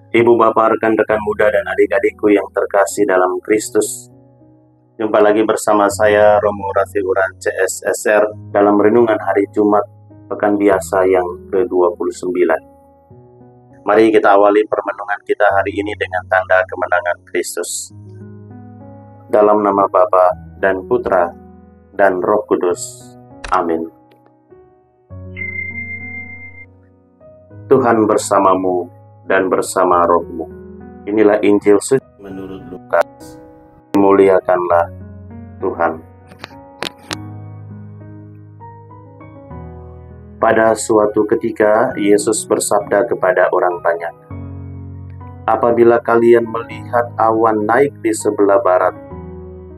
Ibu bapak, rekan-rekan muda dan adik-adikku yang terkasih dalam Kristus. Jumpa lagi bersama saya Romo Rafiuran CSSR dalam renungan hari Jumat Pekan Biasa yang ke-29. Mari kita awali permenungan kita hari ini dengan tanda kemenangan Kristus. Dalam nama Bapa dan Putra dan Roh Kudus. Amin. Tuhan bersamamu dan bersama rohmu. Inilah Injil suci menurut Lukas. Muliakanlah Tuhan. Pada suatu ketika, Yesus bersabda kepada orang banyak, "Apabila kalian melihat awan naik di sebelah barat,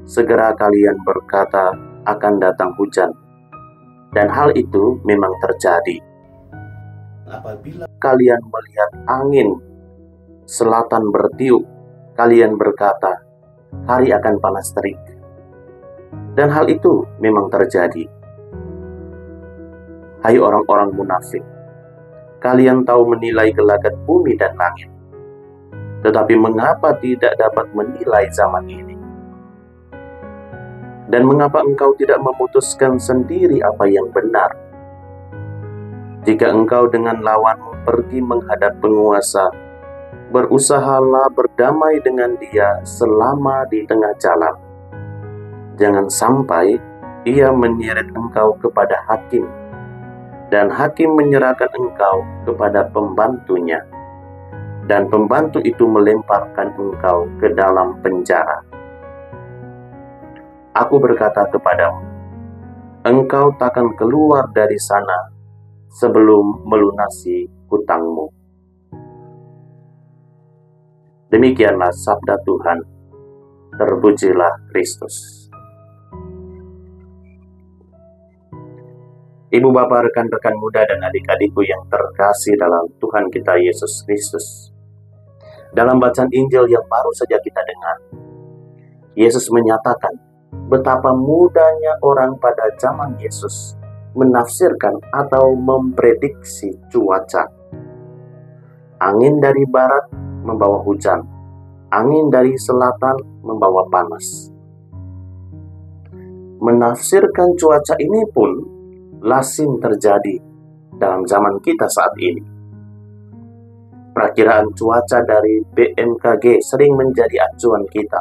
segera kalian berkata akan datang hujan." Dan hal itu memang terjadi. Apabila kalian melihat angin selatan bertiup, kalian berkata, hari akan panas terik. Dan hal itu memang terjadi. Hai orang-orang munafik, kalian tahu menilai gelagat bumi dan langit. Tetapi mengapa tidak dapat menilai zaman ini? Dan mengapa engkau tidak memutuskan sendiri apa yang benar? Jika engkau dengan lawanmu pergi menghadap penguasa, berusahalah berdamai dengan dia selama di tengah jalan. Jangan sampai ia menyeret engkau kepada hakim, dan hakim menyerahkan engkau kepada pembantunya, dan pembantu itu melemparkan engkau ke dalam penjara. Aku berkata kepadamu, engkau takkan keluar dari sana sebelum melunasi hutangmu. Demikianlah sabda Tuhan. Terpujilah Kristus. Ibu bapak, rekan-rekan muda dan adik-adikku yang terkasih dalam Tuhan kita Yesus Kristus. Dalam bacaan Injil yang baru saja kita dengar, Yesus menyatakan betapa mudahnya orang pada zaman Yesus menafsirkan atau memprediksi cuaca. Angin dari barat membawa hujan, angin dari selatan membawa panas. Menafsirkan cuaca ini pun lazim terjadi dalam zaman kita saat ini. Perakiraan cuaca dari BMKG sering menjadi acuan kita,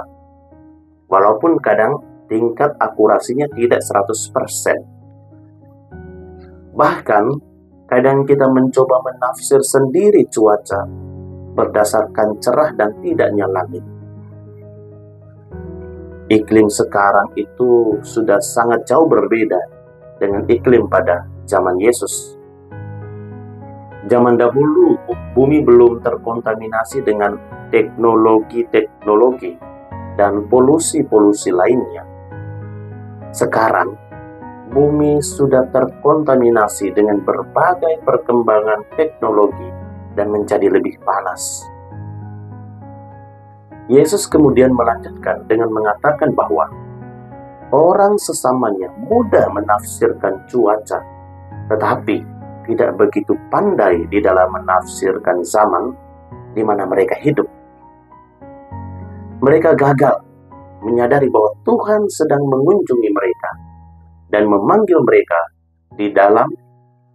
walaupun kadang tingkat akurasinya tidak 100%. Bahkan, kadang kita mencoba menafsir sendiri cuaca berdasarkan cerah dan tidaknya langit. Iklim sekarang itu sudah sangat jauh berbeda dengan iklim pada zaman Yesus. Zaman dahulu, bumi belum terkontaminasi dengan teknologi dan polusi-polusi lainnya. Sekarang, bumi sudah terkontaminasi dengan berbagai perkembangan teknologi dan menjadi lebih panas. Yesus kemudian melanjutkan dengan mengatakan bahwa orang sesamanya mudah menafsirkan cuaca, tetapi tidak begitu pandai di dalam menafsirkan zaman di mana mereka hidup. Mereka gagal menyadari bahwa Tuhan sedang mengunjungi mereka dan memanggil mereka di dalam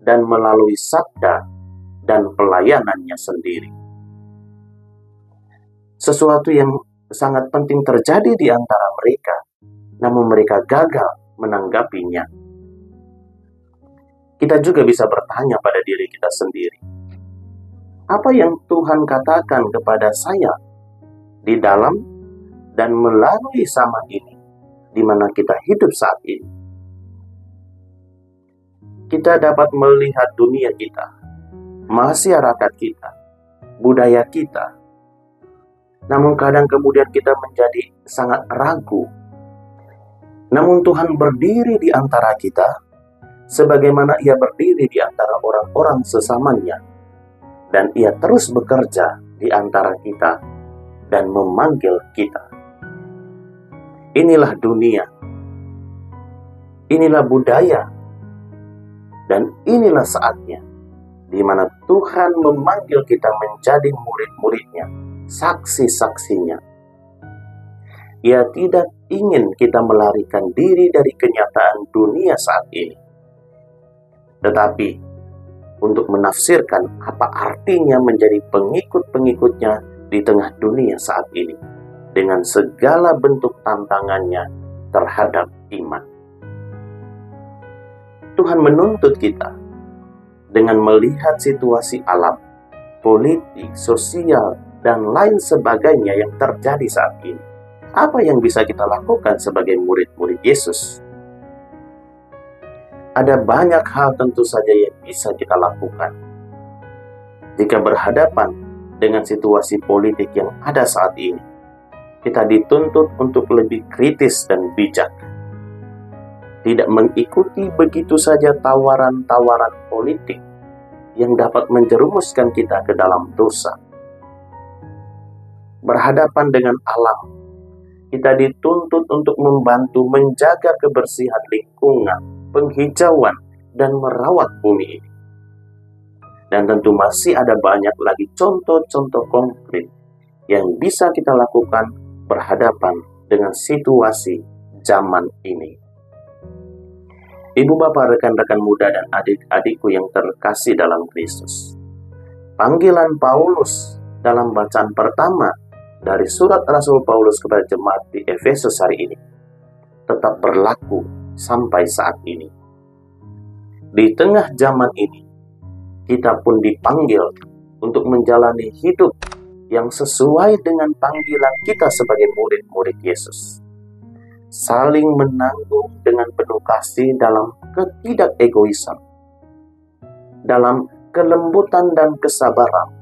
dan melalui sabda dan pelayanannya sendiri. Sesuatu yang sangat penting terjadi di antara mereka, namun mereka gagal menanggapinya. Kita juga bisa bertanya pada diri kita sendiri, apa yang Tuhan katakan kepada saya di dalam dan melalui zaman ini, di mana kita hidup saat ini? Kita dapat melihat dunia kita, masyarakat kita, budaya kita. Namun kadang kemudian kita menjadi sangat ragu. Namun Tuhan berdiri di antara kita, sebagaimana Ia berdiri di antara orang-orang sesamanya. Dan Ia terus bekerja di antara kita dan memanggil kita. Inilah dunia. Inilah budaya. Dan inilah saatnya di mana Tuhan memanggil kita menjadi murid-muridnya, saksi-saksinya. Ia tidak ingin kita melarikan diri dari kenyataan dunia saat ini, tetapi untuk menafsirkan apa artinya menjadi pengikut-pengikutnya di tengah dunia saat ini, dengan segala bentuk tantangannya terhadap iman. Tuhan menuntut kita dengan melihat situasi alam, politik, sosial, dan lain sebagainya yang terjadi saat ini. Apa yang bisa kita lakukan sebagai murid-murid Yesus? Ada banyak hal tentu saja yang bisa kita lakukan. Jika berhadapan dengan situasi politik yang ada saat ini, kita dituntut untuk lebih kritis dan bijak. Tidak mengikuti begitu saja tawaran-tawaran politik yang dapat menjerumuskan kita ke dalam dosa. Berhadapan dengan alam, kita dituntut untuk membantu menjaga kebersihan lingkungan, penghijauan, dan merawat bumi ini. Dan tentu masih ada banyak lagi contoh-contoh konkret yang bisa kita lakukan berhadapan dengan situasi zaman ini. Ibu bapak, rekan-rekan muda, dan adik-adikku yang terkasih dalam Kristus, panggilan Paulus dalam bacaan pertama dari surat Rasul Paulus kepada jemaat di Efesus hari ini tetap berlaku sampai saat ini. Di tengah zaman ini, kita pun dipanggil untuk menjalani hidup yang sesuai dengan panggilan kita sebagai murid-murid Yesus. Saling menanggung dengan penuh kasih dalam ketidakegoisan, dalam kelembutan dan kesabaran,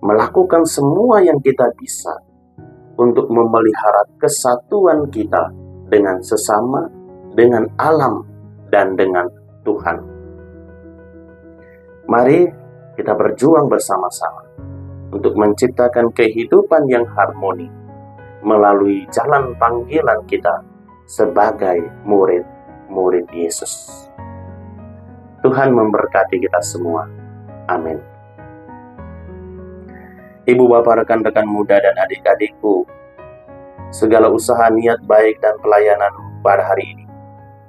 melakukan semua yang kita bisa untuk memelihara kesatuan kita dengan sesama, dengan alam, dan dengan Tuhan. Mari kita berjuang bersama-sama untuk menciptakan kehidupan yang harmoni melalui jalan panggilan kita sebagai murid-murid Yesus. Tuhan memberkati kita semua. Amin. Ibu bapak, rekan-rekan muda, dan adik-adikku, segala usaha niat baik dan pelayanan pada hari ini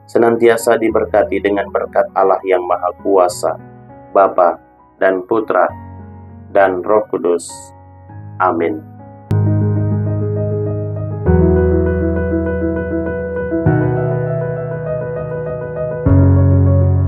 senantiasa diberkati dengan berkat Allah yang Maha Kuasa, Bapa dan Putra dan Roh Kudus. Amin.